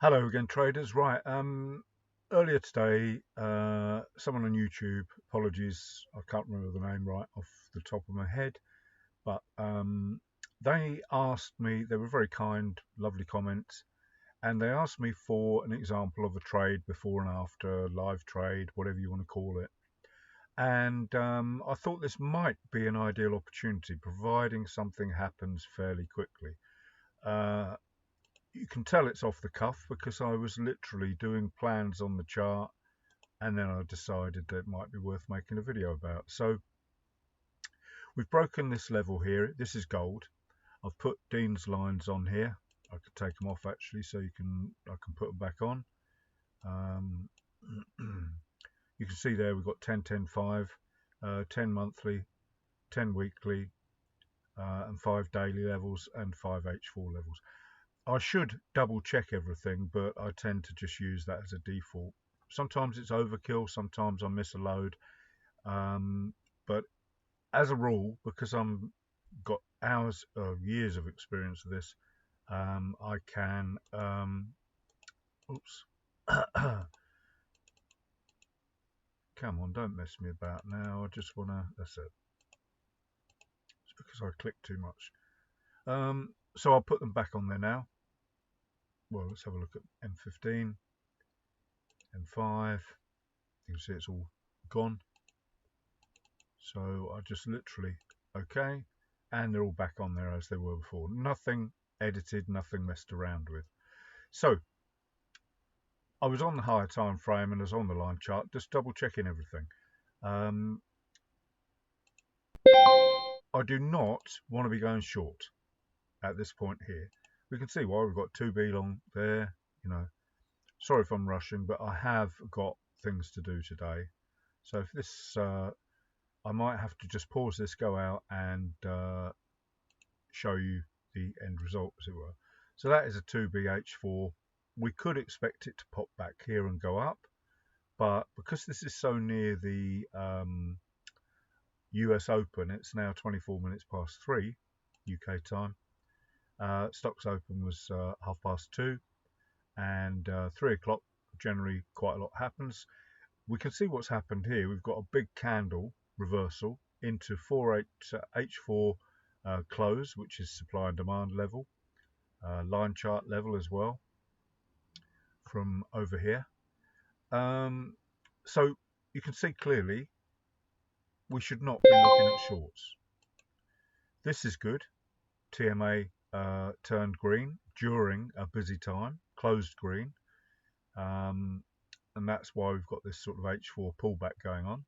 Hello again, traders. Right. Earlier today, someone on YouTube, apologies, I can't remember the name right off the top of my head, but they asked me, they were very kind, lovely comments, and they asked me for an example of a trade before and after, live trade, whatever you want to call it. And I thought this might be an ideal opportunity, providing something happens fairly quickly. Uh, you can tell it's off the cuff because I was literally doing plans on the chart and then I decided that it might be worth making a video about. So we've broken this level here. This is gold. I've put Dean's lines on here. I could take them off actually so I can put them back on. Um, you can see there we've got 10, 10, 5, 10 monthly, 10 weekly, and 5 daily levels and 5 H4 levels. I should double check everything, but I tend to just use that as a default. Sometimes it's overkill, sometimes I miss a load. But as a rule, because I'm got hours of years of experience of this, I can, oops, come on, don't mess me about now. I just want to, that's it. It's because I clicked too much. So I'll put them back on there now. Well, let's have a look at M15, M5. You can see it's all gone. So I just literally, okay, and they're all back on there as they were before. Nothing edited, nothing messed around with. So I was on the higher time frame and I was on the line chart, just double checking everything. Um, I do not want to be going short at this point here. We can see why we've got 2B long there, you know. Sorry if I'm rushing, but I have got things to do today. So if this, I might have to just pause this, go out and show you the end result, as it were. So that is a 2BH4. We could expect it to pop back here and go up, but because this is so near the US Open, it's now 24 minutes past 3 UK time. Stocks Open was 2:30, and 3 o'clock generally quite a lot happens. We can see what's happened here. We've got a big candle reversal into 4H4 close, which is supply and demand level, line chart level as well from over here. So you can see clearly we should not be looking at shorts. This is good. TMA turned green during a busy time, closed green, and that's why we've got this sort of H4 pullback going on.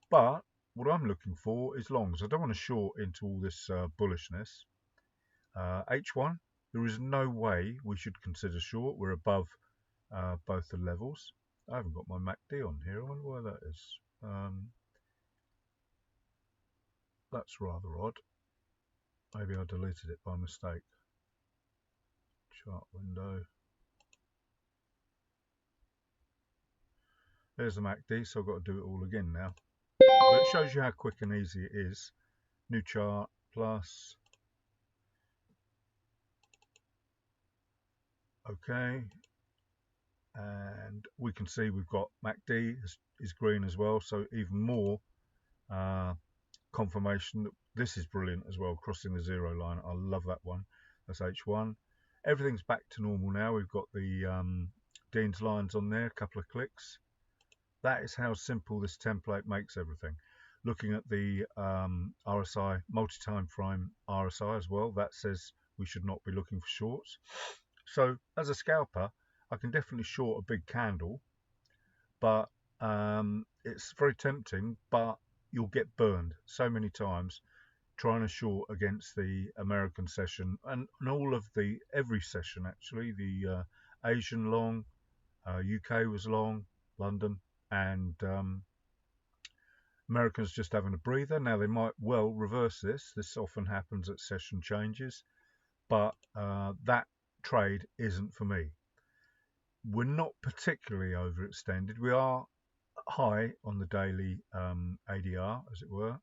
But what I'm looking for is longs. I don't want to short into all this bullishness. H1, there is no way we should consider short. We're above both the levels. I haven't got my MACD on here. I wonder why that is. That's rather odd. Maybe I deleted it by mistake. Chart window. There's the MACD, so I've got to do it all again now. But it shows you how quick and easy it is. New chart plus. Okay. And we can see we've got MACD is green as well, so even more confirmation that this is brilliant as well, crossing the zero line. I love that one. That's H1. Everything's back to normal now. We've got the Dean's lines on there, a couple of clicks. That is how simple this template makes everything. Looking at the RSI, multi-time frame RSI as well, that says we should not be looking for shorts. So as a scalper, I can definitely short a big candle, but it's very tempting, but you'll get burned so many times trying to short against the American session and all of the every session actually. The Asian long, UK was long, London, and Americans just having a breather. Now they might well reverse this. This often happens at session changes, but that trade isn't for me. We're not particularly overextended. We are high on the daily ADR, as it were.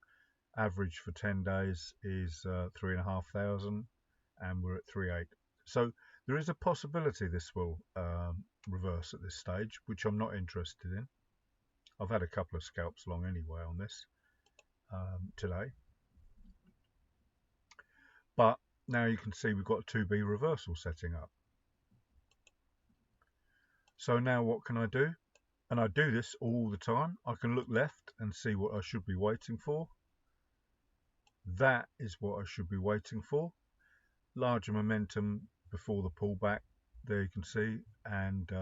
Average for 10 days is 3,500, and we're at 3.8. So There is a possibility this will reverse at this stage, which I'm not interested in. I've had a couple of scalps long anyway on this today. But now you can see we've got a 2B reversal setting up. So now what can I do? And I do this all the time. I can look left and see what I should be waiting for. That is what I should be waiting for. Larger momentum before the pullback, there you can see, and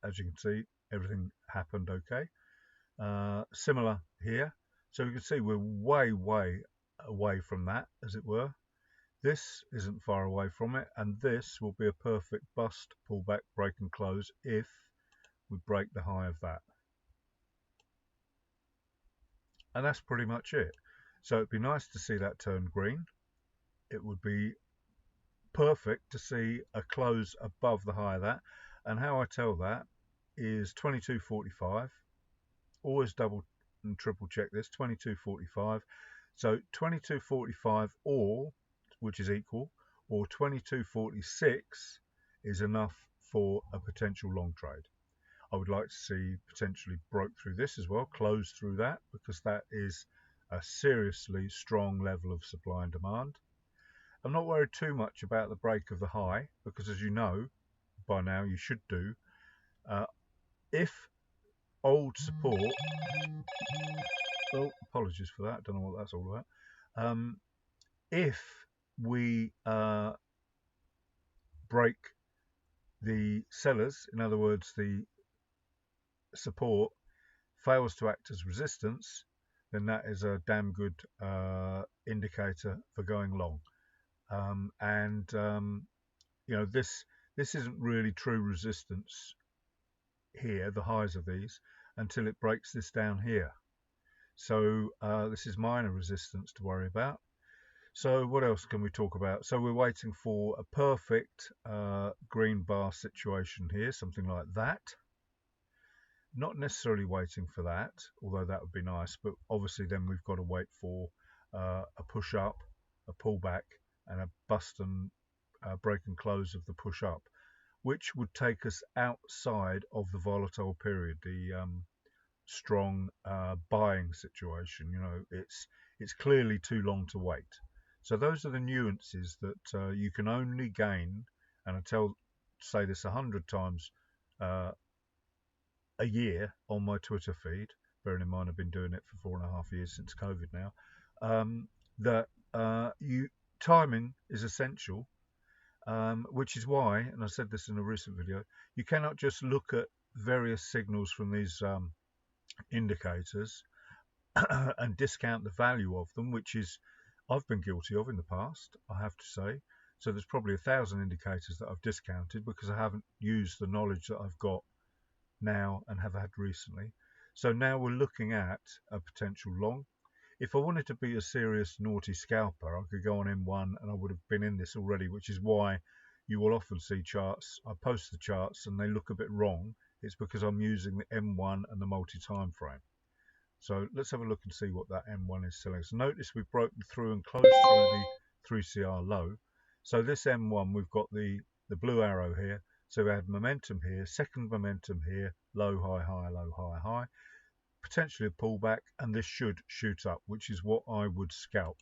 as you can see, everything happened okay. Similar here, so you can see we're way away from that, as it were. This isn't far away from it, and this will be a perfect bust, pullback, break and close if we break the high of that. And that's pretty much it. So it'd be nice to see that turn green. It would be perfect to see a close above the high of that. And how I tell that is 22.45. Always double and triple check this, 22.45. So 22.45 or, which is equal, or 22.46 is enough for a potential long trade. I would like to see potentially broke through this as well, close through that, because that is a seriously strong level of supply and demand. I'm not worried too much about the break of the high, because as you know by now, you should do, if old support, oh, apologies for that, don't know what that's all about. If we break the sellers, in other words, the support fails to act as resistance, then that is a damn good indicator for going long. You know, this isn't really true resistance here, the highs of these, until it breaks this down here. So this is minor resistance to worry about. So what else can we talk about? So we're waiting for a perfect green bar situation here, something like that. Not necessarily waiting for that, although that would be nice, but obviously then we've got to wait for a push up, a pullback, and a bust and break and close of the push up, which would take us outside of the volatile period, the strong buying situation. You know, it's clearly too long to wait. So those are the nuances that you can only gain, and I say this 100 times a year on my Twitter feed, bearing in mind I've been doing it for 4.5 years since COVID now, that timing is essential, which is why, and I said this in a recent video, you cannot just look at various signals from these indicators and discount the value of them, which is I've been guilty of in the past, I have to say. So there's probably 1,000 indicators that I've discounted because I haven't used the knowledge that I've got now and have had recently. So now we're looking at a potential long. If I wanted to be a serious naughty scalper, I could go on M1 and I would have been in this already, which is why you will often see charts. I post the charts and they look a bit wrong. It's because I'm using the M1 and the multi-time frame. So let's have a look and see what that M1 is selling. So notice we've broken through and closed through the 3CR low. So this M1, we've got the blue arrow here. So we had momentum here, second momentum here, low, high, high, low, high, high. Potentially a pullback, and this should shoot up, which is what I would scalp.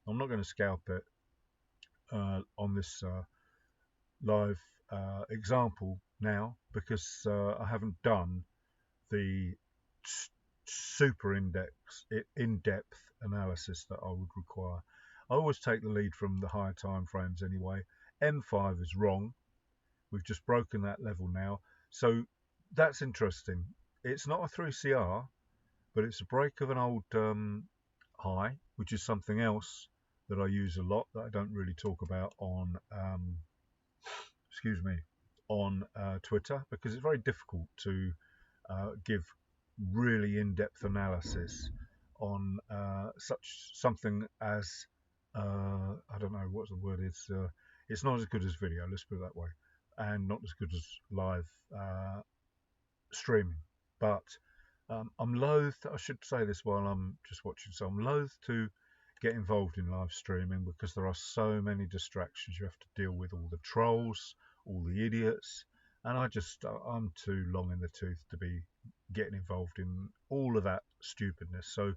I'm not going to scalp it on this live example now because I haven't done the super in-depth analysis that I would require. I always take the lead from the higher time frames anyway. M5 is wrong. We've just broken that level now. So that's interesting. It's not a 3CR, but it's a break of an old high, which is something else that I use a lot that I don't really talk about on Twitter, because it's very difficult to give really in-depth analysis on something as I don't know what the word is. It's not as good as video, let's put it that way, and not as good as live streaming. But I'm loath, I should say this while I'm just watching, so I'm loath to get involved in live streaming because there are so many distractions. You have to deal with all the trolls, all the idiots, and I'm too long in the tooth to be getting involved in all of that stupidness. So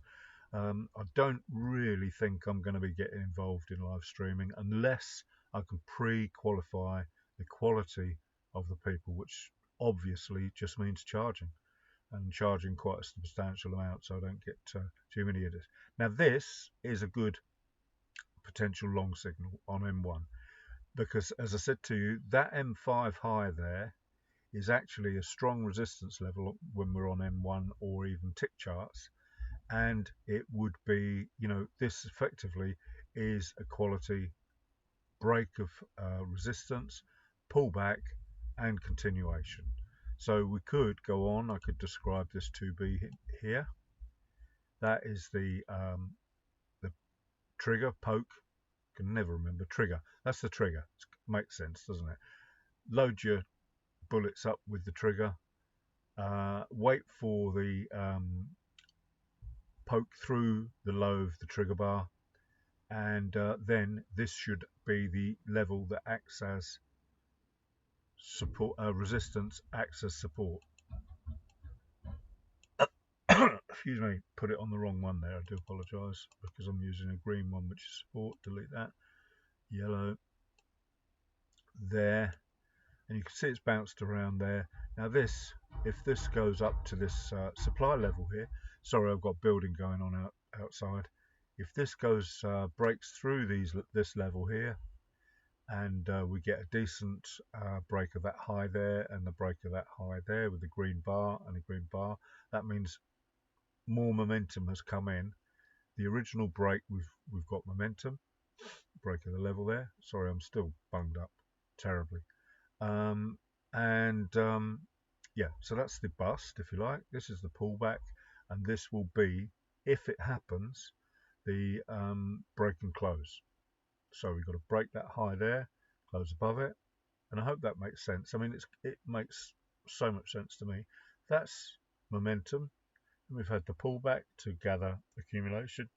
I don't really think I'm going to be getting involved in live streaming unless I can pre-qualify the quality of the people, which obviously just means charging, and charging quite a substantial amount so I don't get too many idiots. Now this is a good potential long signal on M1 because, as I said to you, that M5 high there is actually a strong resistance level when we're on M1 or even tick charts, and it would be, this effectively is a quality break of resistance, pullback, and continuation. So we could go on. I could describe this to be here. That is the trigger poke. Can never remember trigger. That's the trigger. Makes sense, doesn't it? Load your bullets up with the trigger. Wait for the poke through the low of the trigger bar, and then this should be the level that acts as support. Resistance acts as support. Excuse me, put it on the wrong one there. I do apologise because I'm using a green one, which is support. Delete that. Yellow there, and you can see it's bounced around there. Now this, if this goes up to this supply level here, sorry, I've got building going on outside. If this goes breaks through this level here, and we get a decent break of that high there and the break of that high there with the green bar and a green bar, that means more momentum has come in. The original break, we've got momentum, break of the level there. Sorry, I'm still bunged up terribly. Yeah, so that's the bust, if you like. This is the pullback, and this will be, if it happens, the break and close. So we've got to break that high there, close above it, and I hope that makes sense. I mean, it makes so much sense to me. That's momentum. We've had the pullback to gather accumulation,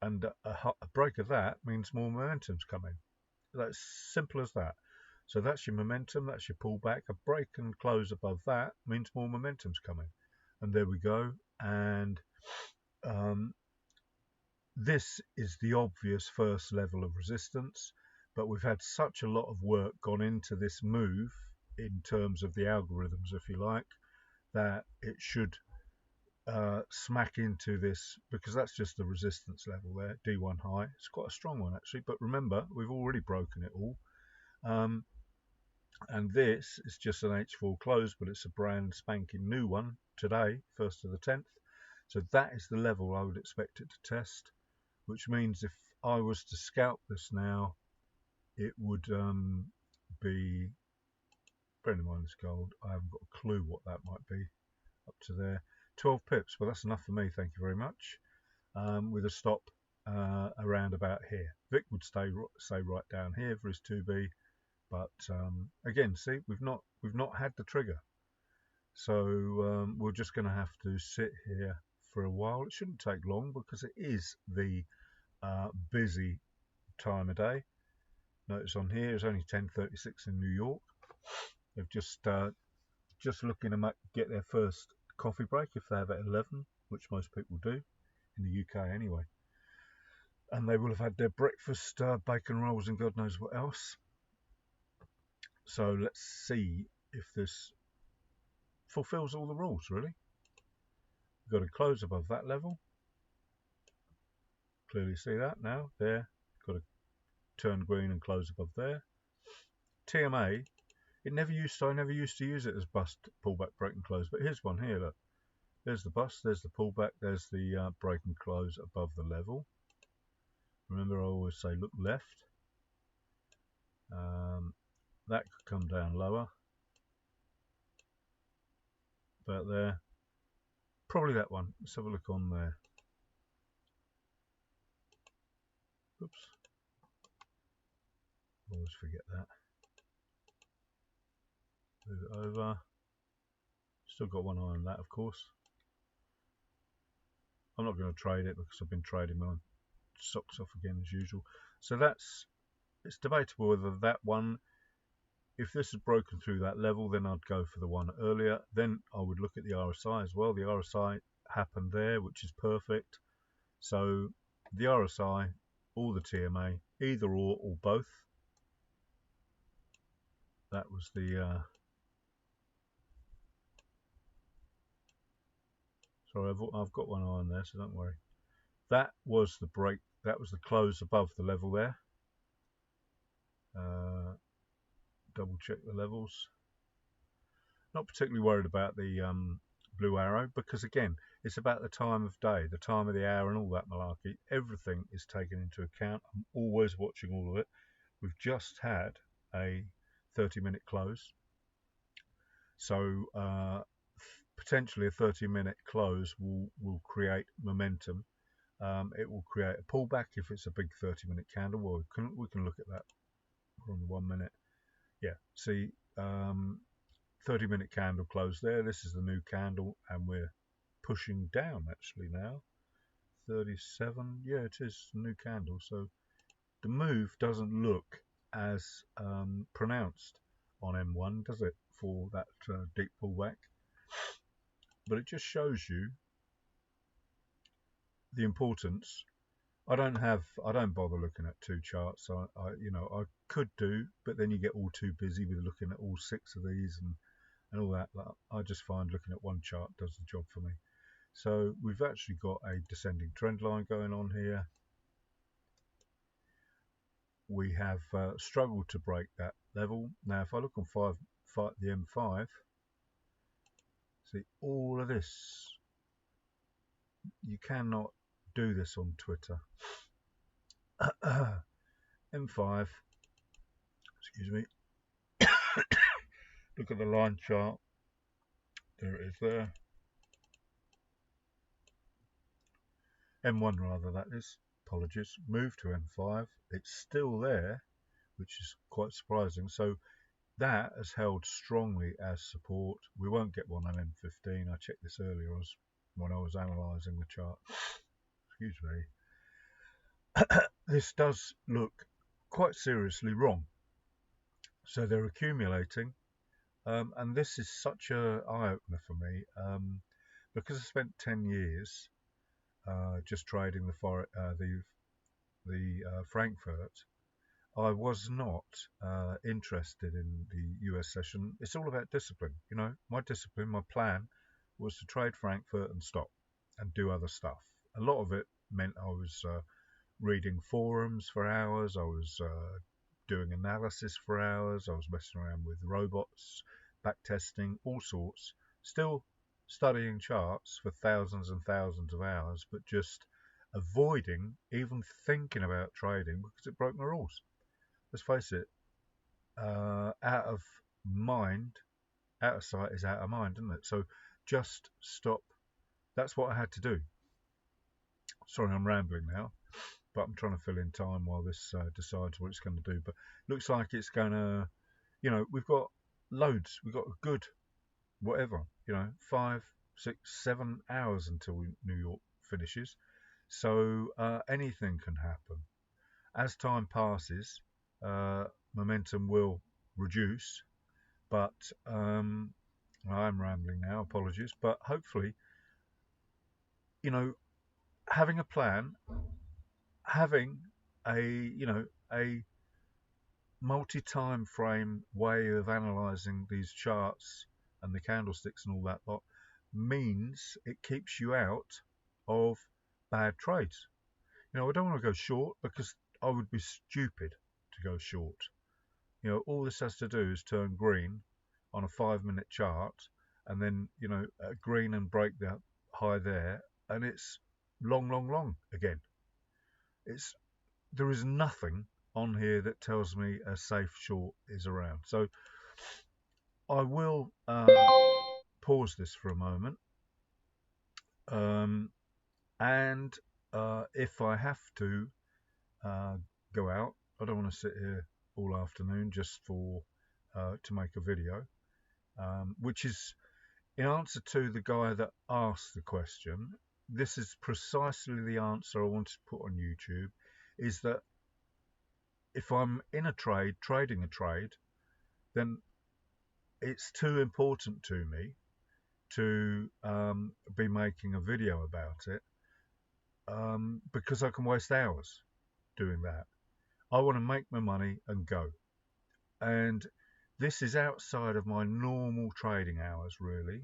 and a break of that means more momentum's coming. That's simple as that. So that's your momentum, that's your pullback. A break and close above that means more momentum's coming. And there we go. And this is the obvious first level of resistance, but we've had such a lot of work gone into this move in terms of the algorithms, if you like, that it should smack into this, because that's just the resistance level there, D1 high. It's quite a strong one actually, but remember, we've already broken it all. And this is just an H4 close, but it's a brand spanking new one today, 1st of the 10th. So that is the level I would expect it to test, which means if I was to scalp this now, it would be, bearing in mind it's gold, I haven't got a clue what that might be up to there. 12 pips, well that's enough for me, thank you very much, with a stop around about here. Vic would stay right down here for his 2B, but again, see, we've not had the trigger, so we're just going to have to sit here for a while. It shouldn't take long because it is the busy time of day. Notice on here it's only 10:36 in New York. They've just looking to get their first coffee break if they have at 11, which most people do in the UK anyway. And they will have had their breakfast, bacon rolls and God knows what else. So let's see if this fulfills all the rules, really. We've got to close above that level. Clearly see that now. There. Got to turn green and close above there. TMA, I never used to use it as bust, pullback, break and close. But here's one here, look. There's the bust, there's the pullback, there's the break and close above the level. Remember, I always say look left. That could come down lower. About there. Probably that one. Let's have a look on there. Oops. Always forget that. Move it over. Still got one eye on that, of course. I'm not going to trade it because I've been trading my socks off again as usual. So it's debatable whether that one if this is broken through that level, then I'd go for the one earlier. Then I would look at the RSI as well. The RSI happened there, which is perfect. So the RSI or the TMA, either or both. That was the sorry, I've got one eye on there, so don't worry. That was the break. That was the close above the level there. Double check the levels. Not particularly worried about the blue arrow, because again, it's about the time of day, the time of the hour, and all that malarkey. Everything is taken into account. I'm always watching all of it. We've just had a 30-minute close, so potentially a 30-minute close will create momentum. It will create a pullback if it's a big 30-minute candle. Well, we can look at that from the 1 minute. Yeah, see, 30-minute candle close there. This is the new candle, and we're pushing down actually now. 37, yeah, it is a new candle. So the move doesn't look as pronounced on M1, does it, for that deep pullback? But it just shows you the importance. I don't bother looking at two charts. I could do, but then you get all too busy with looking at all 6 of these and all that. I just find looking at one chart does the job for me. So we've actually got a descending trend line going on here. We have struggled to break that level. Now, if I look on the M5, see all of this. You cannot do this on Twitter. M5, excuse me. Look at the line chart. There it is there. M1 rather, that is. Apologies. Move to M5. It's still there, which is quite surprising. So that has held strongly as support. We won't get one on M15. I checked this earlier when I was analysing the chart. Excuse me. This does look quite seriously wrong. So they're accumulating. And this is such an eye-opener for me, because I spent 10 years just trading the Frankfurt. I was not interested in the US session. It's all about discipline. You know, my discipline, my plan was to trade Frankfurt and stop and do other stuff. A lot of it meant I was reading forums for hours. I was doing analysis for hours. I was messing around with robots, backtesting, all sorts. Still studying charts for thousands and thousands of hours, but just avoiding even thinking about trading because it broke my rules. Let's face it, out of mind, out of sight is out of mind, isn't it? So just stop. That's what I had to do. Sorry, I'm rambling now, but I'm trying to fill in time while this decides what it's going to do. But looks like it's going to, we've got loads. We've got a good, whatever, 5, 6, 7 hours until New York finishes. So anything can happen. As time passes, momentum will reduce, but I'm rambling now, apologies, but hopefully, having a plan, having a multi-time frame way of analysing these charts and the candlesticks and all that lot means it keeps you out of bad trades. I don't want to go short because I would be stupid to go short. All this has to do is turn green on a 5-minute chart and then, green and break that high there, and it's long again. There is nothing on here that tells me a safe short is around. So I will pause this for a moment, and if I have to go out, I don't want to sit here all afternoon just for to make a video, which is in answer to the guy that asked the question. This is precisely the answer I wanted to put on YouTube, is that if I'm in a trade, trading a trade, then it's too important to me to be making a video about it, because I can waste hours doing that. I want to make my money and go. And this is outside of my normal trading hours, really.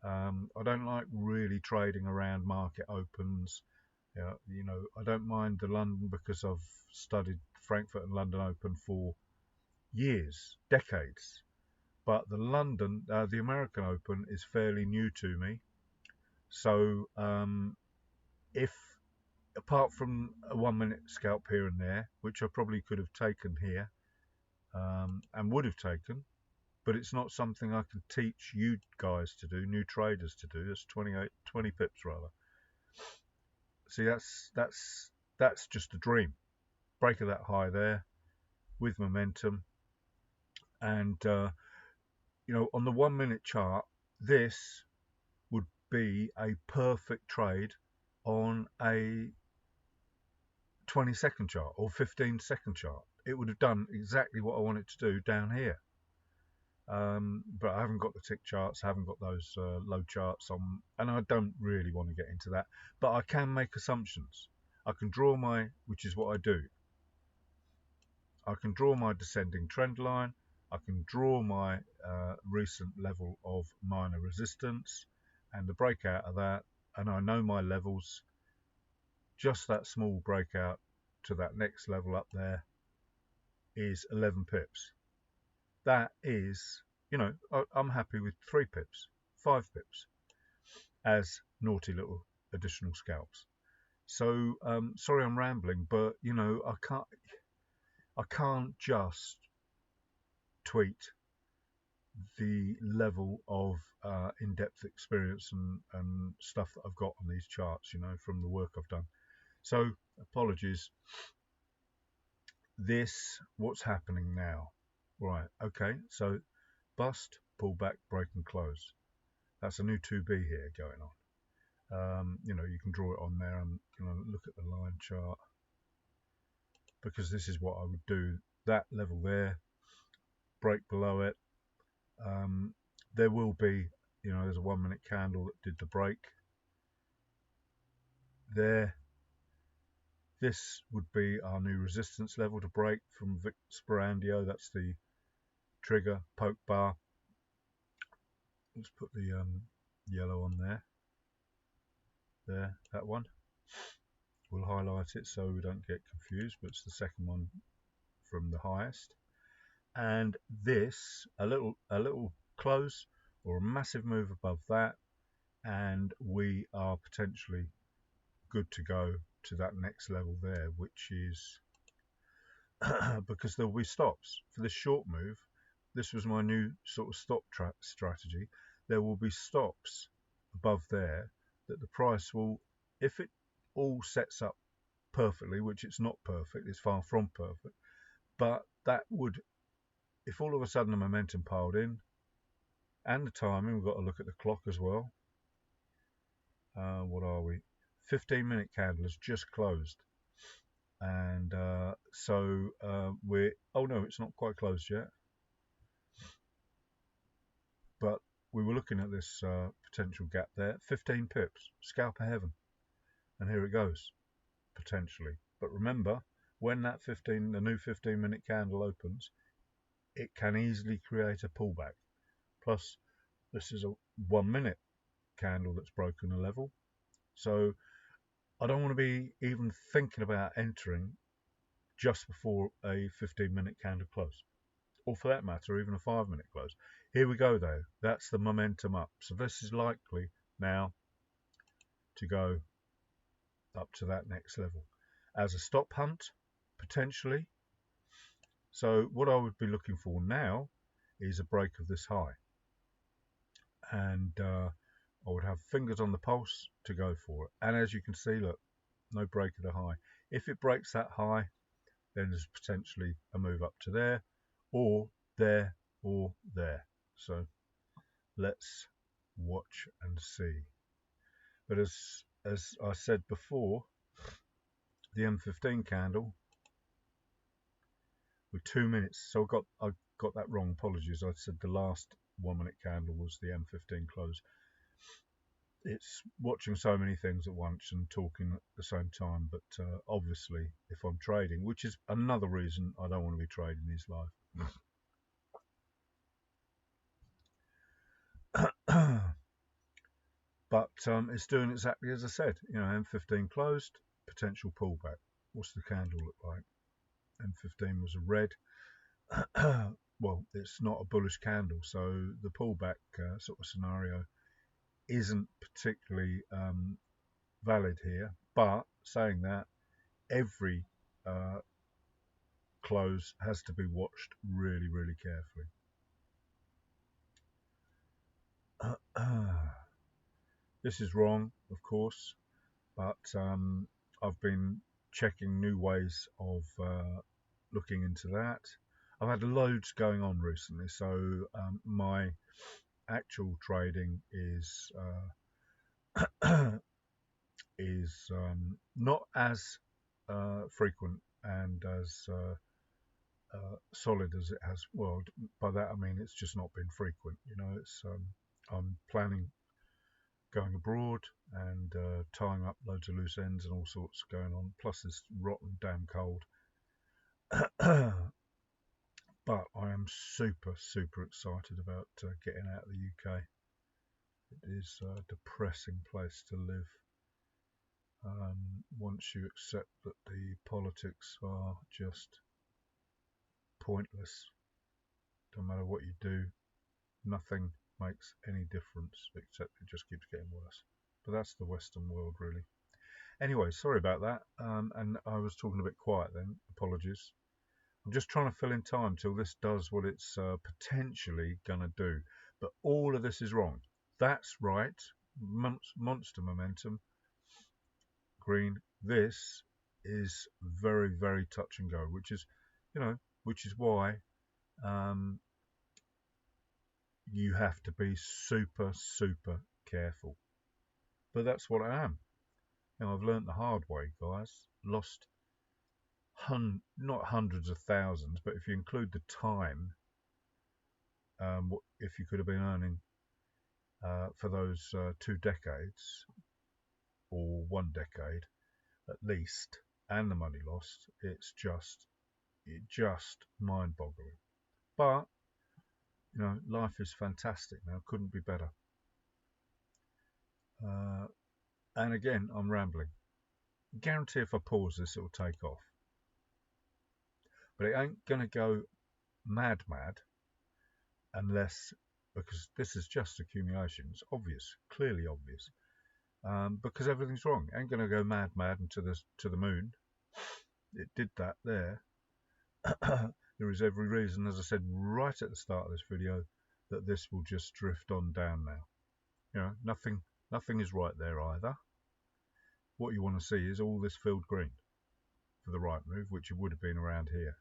I don't like really trading around market opens. You know, I don't mind the London because I've studied Frankfurt and London Open for years, decades. But the American Open is fairly new to me. So if apart from a 1 minute scalp here and there, which I probably could have taken here and would have taken, but it's not something I can teach you guys to do, new traders to do. That's 20 pips rather. See, that's just a dream. Break of that high there with momentum, and you know, on the 1 minute chart, this would be a perfect trade on a 20-second chart or 15-second chart. It would have done exactly what I wanted to do down here. But I haven't got the tick charts, I haven't got those low charts on, and I don't really want to get into that. But I can make assumptions. I can draw which is what I do. I can draw my descending trend line. I can draw my recent level of minor resistance and the breakout of that, and I know my levels. Just that small breakout to that next level up there is 11 pips. That is, you know, I'm happy with 3 pips, 5 pips as naughty little additional scalps. So sorry I'm rambling, but you know, I can't just tweet the level of in-depth experience and stuff that I've got on these charts, you know, from the work I've done. So apologies. What's happening now? Right, okay, so bust, pullback, break and close. That's a new 2B here going on. You know, you can draw it on there and, you know, look at the line chart, because this is what I would do. That level there, break below it. There will be, you know, there's a 1 minute candle that did the break there. This would be our new resistance level to break from Vic Sporandio. That's the trigger poke bar. Let's put the yellow on there. There, that one. We'll highlight it so we don't get confused, but it's the second one from the highest. And this, a little close or a massive move above that, and we are potentially good to go to that next level there, which is because there'll be stops for this short move. This was my new sort of stop strategy. There will be stops above there that the price will, if it all sets up perfectly, which it's not perfect, it's far from perfect, but that would, if all of a sudden the momentum piled in and the timing, we've got to look at the clock as well. What are we? 15-minute candle has just closed, and so we're, oh no, it's not quite closed yet, but we were looking at this potential gap there, 15 pips, scalp of heaven, and here it goes, potentially. But remember, when that the new 15-minute candle opens, it can easily create a pullback. Plus, this is a 1 minute candle that's broken a level, so I don't want to be even thinking about entering just before a 15-minute candle close, or for that matter, even a 5-minute close. Here we go though, that's the momentum up. So this is likely now to go up to that next level as a stop hunt, potentially. So what I would be looking for now is a break of this high. And I would have fingers on the pulse to go for it. And as you can see, look, no break of the high. If it breaks that high, then there's potentially a move up to there, or there, or there. So let's watch and see. But as I said before, the M15 candle with 2 minutes. So I got that wrong. Apologies. I said the last 1 minute candle was the M15 close. It's watching so many things at once and talking at the same time. But obviously, if I'm trading, which is another reason I don't want to be trading these live. But it's doing exactly as I said. You know, M15 closed, potential pullback. What's the candle look like? M15 was a red. Well, it's not a bullish candle, so the pullback sort of scenario isn't particularly valid here. But saying that, every close has to be watched really, really carefully. This is wrong, of course, but I've been checking new ways of looking into that. I've had loads going on recently, so my actual trading is not as frequent and as solid as it has. Well, by that I mean it's just not been frequent. You know, it's I'm planning going abroad and tying up loads of loose ends and all sorts going on. Plus, it's rotten damn cold. But I am super, super excited about getting out of the UK. It is a depressing place to live. Once you accept that the politics are just pointless, no matter what you do, nothing makes any difference except it just keeps getting worse. But that's the Western world, really. Anyway, sorry about that. And I was talking a bit quiet then. Apologies. I'm just trying to fill in time till this does what it's potentially going to do. But all of this is wrong. That's right. Monster momentum. Green. This is very, very touch and go, which is, you know, which is why you have to be super, super careful. But that's what I am. Now, I've learned the hard way, guys. Lost not hundreds of thousands, but if you include the time, if you could have been earning for those 2 decades or 1 decade at least, and the money lost, it's just mind-boggling. But you know, life is fantastic now. Couldn't be better. And again, I'm rambling. Guarantee if I pause this, it'll take off. But it ain't gonna go mad unless, because this is just accumulation. It's obvious, clearly obvious. Because everything's wrong. It ain't gonna go mad into to the moon. It did that there. There is every reason, as I said right at the start of this video, that this will just drift on down now. You know, nothing is right there either. What you want to see is all this filled green for the right move, which it would have been around here.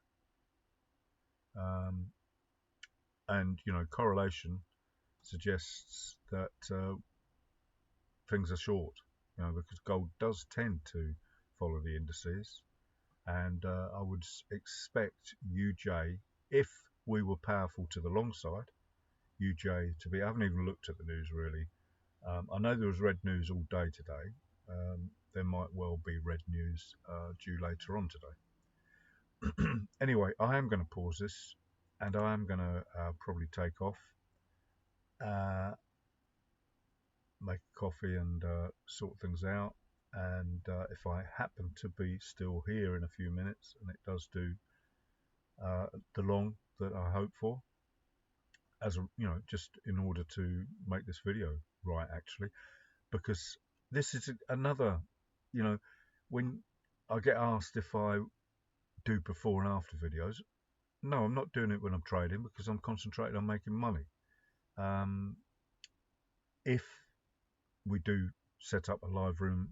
And you know, correlation suggests that things are short, you know, because gold does tend to follow the indices. And I would expect UJ, if we were powerful to the long side, UJ to be, I haven't even looked at the news really. I know there was red news all day today. There might well be red news due later on today. Anyway, I am going to pause this and I am going to probably take off, make a coffee and sort things out. And if I happen to be still here in a few minutes and it does do the long that I hope for, as a, you know, just in order to make this video right, actually, because this is another, you know, when I get asked if I do before and after videos, no, I'm not doing it when I'm trading because I'm concentrated on making money. If we do set up a live room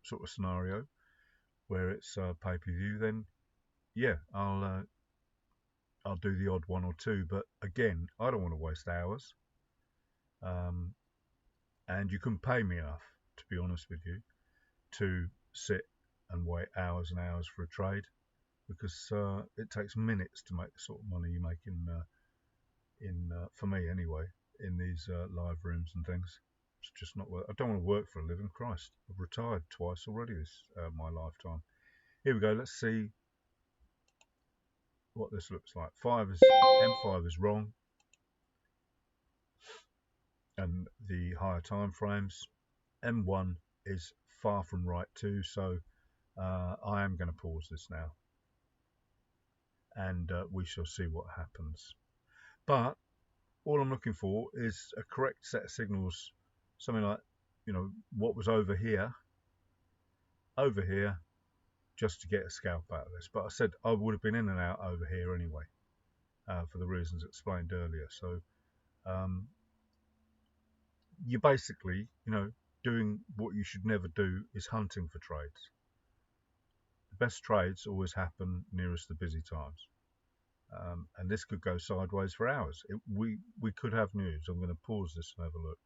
sort of scenario where it's pay-per-view, then yeah, I'll do the odd 1 or 2, but again, I don't want to waste hours, and you couldn't pay me enough, to be honest with you, to sit and wait hours and hours for a trade, because it takes minutes to make the sort of money you make in for me anyway, in these live rooms and things. It's just not worth. I don't want to work for a living. Christ, I've retired twice already this my lifetime. Here we go. Let's see what this looks like. M5 is wrong, and the higher time frames. M1 is far from right too. So I am going to pause this now, and we shall see what happens. But all I'm looking for is a correct set of signals, something like, what was over here, just to get a scalp out of this. But I said I would have been in and out over here anyway, for the reasons explained earlier. So you're basically, doing what you should never do is hunting for trades. The best trades always happen nearest the busy times. And this could go sideways for hours. We could have news. I'm going to pause this and have a look.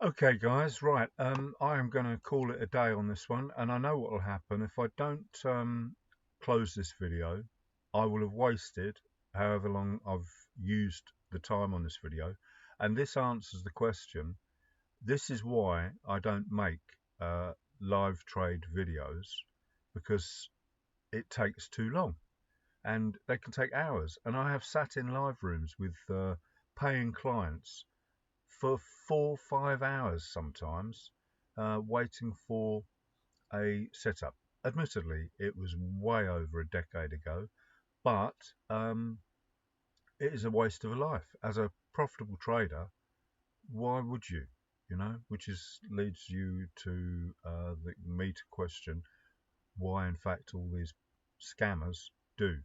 Okay, guys, right. I am going to call it a day on this one, and I know what will happen if I don't close this video. I will have wasted however long I've used the time on this video, and this answers the question. This is why I don't make live trade videos, because it takes too long, and they can take hours. And I have sat in live rooms with paying clients for 4-5 hours sometimes, waiting for a setup. Admittedly, it was way over a decade ago, but it is a waste of a life. As a profitable trader, why would you? Which leads you to me to question why, in fact, all these scammers do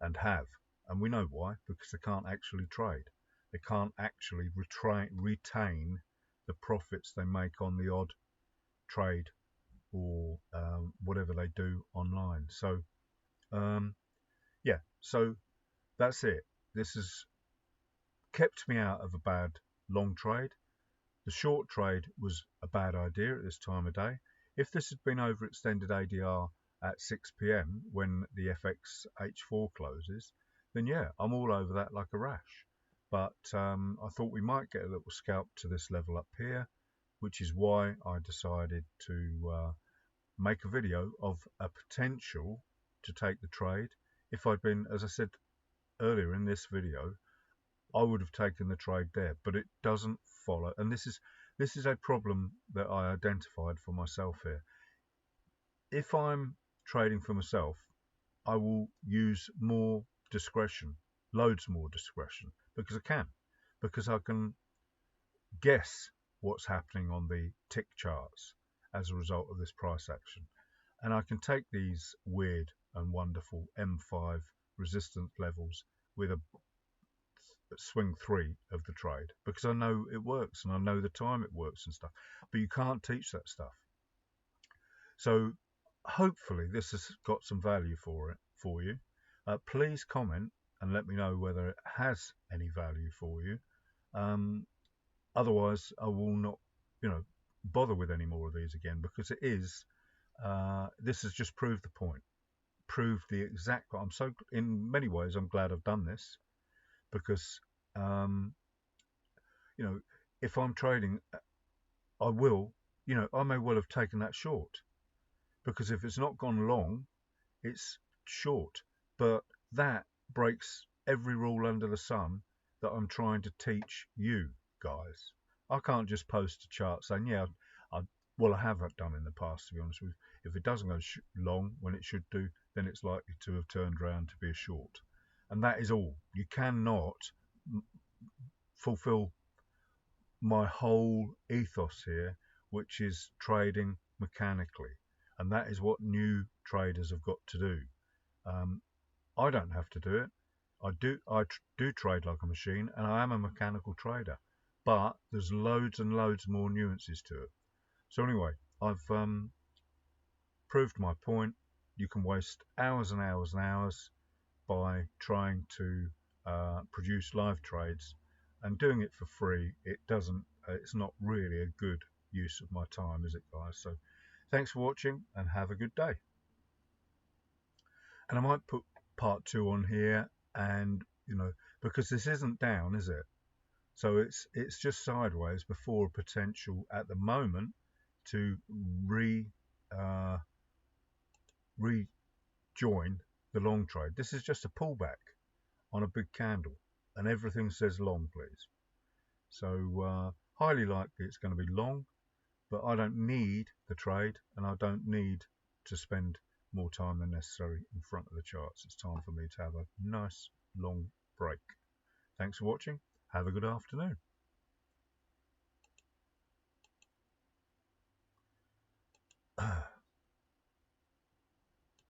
and have. And we know why, because they can't actually trade. They can't actually retain the profits they make on the odd trade or whatever they do online. So, yeah, so that's it. This has kept me out of a bad long trade. The short trade was a bad idea at this time of day. If this had been overextended ADR at 6 p.m. when the FX H4 closes, then yeah, I'm all over that like a rash. But I thought we might get a little scalp to this level up here, which is why I decided to make a video of a potential to take the trade. If I'd been, as I said earlier in this video, I would have taken the trade there, but it doesn't follow. And this is a problem that I identified for myself here. If I'm trading for myself, I will use more discretion, loads more discretion, because I can guess what's happening on the tick charts as a result of this price action. And I can take these weird and wonderful M5 resistance levels with a swing 3 of the trade, because I know it works and I know the time it works and stuff. But you can't teach that stuff. So hopefully this has got some value for you. Please comment and let me know whether it has any value for you. Otherwise, I will not, bother with any more of these again, because it is. This has just proved the point, proved the exact. In many ways, I'm glad I've done this, because if I'm trading, I will, I may well have taken that short, because if it's not gone long, it's short. But that breaks every rule under the sun that I'm trying to teach you guys. I can't just post a chart saying, yeah, I have done in the past, to be honest with you. If it doesn't go long when it should do, then it's likely to have turned around to be a short. And that is all. You cannot fulfill my whole ethos here, which is trading mechanically. And that is what new traders have got to do. I don't have to do it. I do trade like a machine, and I am a mechanical trader. But there's loads and loads more nuances to it. So anyway, I've proved my point. You can waste hours and hours and hours by trying to produce live trades, and doing it for free. It's not really a good use of my time, is it, guys? So thanks for watching and have a good day. And I might put part 2 on here, and because this isn't down, is it? So it's just sideways before a potential at the moment to rejoin the long trade. This is just a pullback on a big candle, and everything says long, please. So highly likely it's going to be long, but I don't need the trade, and I don't need to spend more time than necessary in front of the charts. It's time for me to have a nice long break. Thanks for watching. Have a good afternoon.